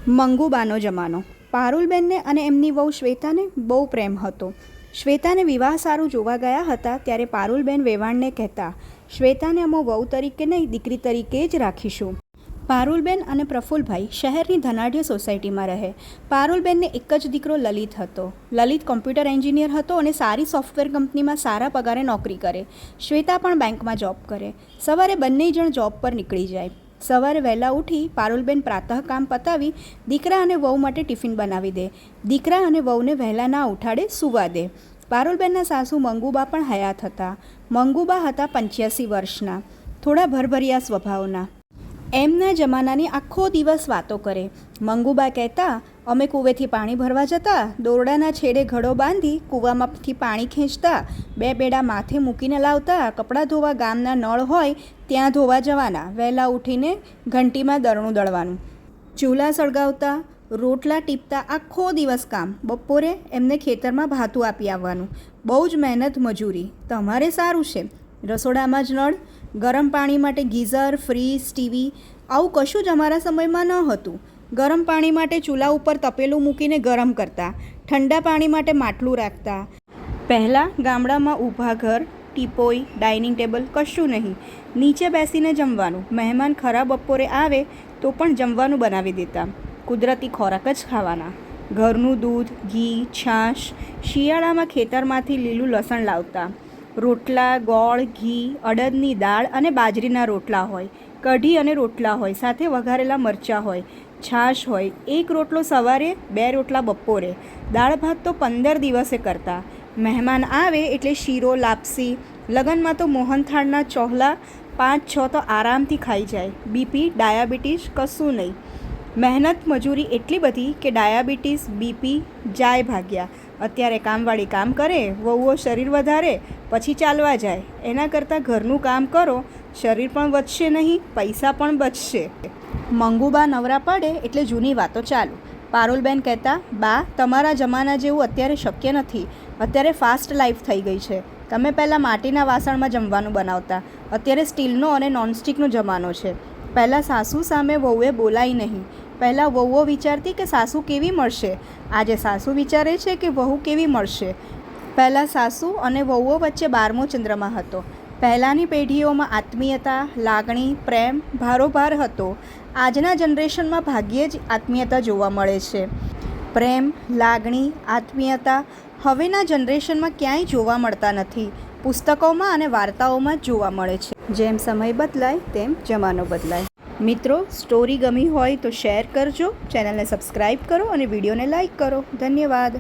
મંગુબાનો જમાનો. પારુલબેનને અને એમની વહુ શ્વેતાને બહુ પ્રેમ હતો. શ્વેતાને વિવાહ સારું જોવા ગયા હતા ત્યારે પારુલબેન વેવાણને કહેતા, શ્વેતાને અમો વહુ તરીકે નહીં દીકરી તરીકે જ રાખીશું. પારુલબેન અને પ્રફુલ્લભાઈ શહેરની ધનાઢ્ય સોસાયટીમાં રહે. પારુલબેનને એક જ દીકરો લલિત હતો. લલિત કોમ્પ્યુટર એન્જિનિયર હતો અને સારી સોફ્ટવેર કંપનીમાં સારા પગારે નોકરી કરે. શ્વેતા પણ બેંકમાં જોબ કરે. સવારે બંને જણ જોબ પર નીકળી જાય. સવારે વહેલા ઉઠી પારુલબેન પ્રાતઃ કામ પતાવી દીકરા અને વહુ માટે ટિફિન બનાવી દે. દીકરા અને વહુને વહેલા ના ઉઠાડે, સૂવા દે. પારુલબેનના સાસુ મંગુબા પણ હયાત હતા. મંગુબા હતા 85 વર્ષના, થોડા ભરભરિયા સ્વભાવના. એમના જમાનાની આખો દિવસ વાતો કરે. મંગુબા કહેતા, અમે કૂવેથી પાણી ભરવા જતા, દોરડાના છેડે ઘડો બાંધી કૂવામાંથી પાણી ખેંચતા, 2 બેડા માથે મૂકીને લાવતા, કપડાં ધોવા ગામના નળ હોય ત્યાં ધોવા જવાના, વહેલા ઉઠીને ઘંટીમાં દરણું દળવાનું, ચૂલા સળગાવતા, રોટલા ટીપતા, આખો દિવસ કામ. બપોરે એમને ખેતરમાં ભાતું આપી આવવાનું. બહુ જ મહેનત મજૂરી. તમારે સારું છે, રસોડામાં જ નળ, ગરમ પાણી માટે ગીઝર, ફ્રીજ, ટીવી, આવું કશું જ અમારા સમયમાં ન હતું. ગરમ પાણી માટે ચૂલા ઉપર તપેલું મૂકીને ગરમ કરતા, ઠંડા પાણી માટે માટલું રાખતા. પહેલાં ગામડામાં ઊભા ઘર, ટીપોઈ, ડાઇનિંગ ટેબલ કશું નહીં, નીચે બેસીને જમવાનું. મહેમાન ખરા બપોરે આવે તો પણ જમવાનું બનાવી દેતા. કુદરતી ખોરાક જ ખાવાના. ઘરનું દૂધ, ઘી, છાશ. શિયાળામાં ખેતરમાંથી લીલું લસણ લાવતા. રોટલા, ગોળ, ઘી, અડદની દાળ અને બાજરીના રોટલા હોય, કઢી અને રોટલા હોય, સાથે વઘારેલા મરચાં હોય, છાશ હોય. 1 રોટલો સવારે, 2 રોટલા બપોરે. દાળ ભાત તો 15 દિવસે કરતા. મહેમાન આવે એટલે શીરો, લાપસી. લગ્નમાં તો મોહનથાળના ચોહલા 5-6 તો આરામથી ખાઈ જાય. બીપી, ડાયાબિટીસ કશું નહીં. મહેનત મજૂરી એટલી બધી કે ડાયાબિટીસ, બીપી જાય ભાગ્યા. અત્યારે કામવાળી કામ કરે, વહુઓ શરીર વધારે, પછી ચાલવા જાય. એના કરતાં ઘરનું કામ કરો, શરીર પણ વધશે નહીં, પૈસા પણ બચશે. મંગુબા નવરા પડે એટલે જૂની વાતો ચાલુ. પારુલબેન કહેતા, બા, તમારા જમાના જેવું અત્યારે શક્ય નથી. અત્યારે ફાસ્ટ લાઈફ થઈ ગઈ છે. તમે પહેલાં માટીના વાસણમાં જમવાનું બનાવતા, અત્યારે સ્ટીલનો અને નોનસ્ટિકનો જમાનો છે. પહેલાં સાસુ સામે વહુએ બોલાય નહીં. પહેલાં વહુઓ વિચારતી કે સાસુ કેવી મળશે. આજે સાસુ વિચારે છે કે વહુ કેવી મળશે. પહેલાં સાસુ અને વહુઓ વચ્ચે 12મો ચંદ્રમા હતો. પહેલાંની પેઢીઓમાં આત્મીયતા, લાગણી, પ્રેમ ભારોભાર હતો. આજના જનરેશનમાં ભાગ્યે જ આત્મીયતા જોવા મળે છે. પ્રેમ, લાગણી, આત્મીયતા હવેના જનરેશનમાં ક્યાંય જોવા મળતા નથી. પુસ્તકોમાં અને વાર્તાઓમાં જ જોવા મળે છે. જેમ સમય બદલાય તેમ જમાનો બદલાય. મિત્રો, સ્ટોરી ગમી હોય તો શેર કરજો, ચેનલને સબસ્ક્રાઈબ કરો અને વિડીયોને લાઈક કરો. ધન્યવાદ.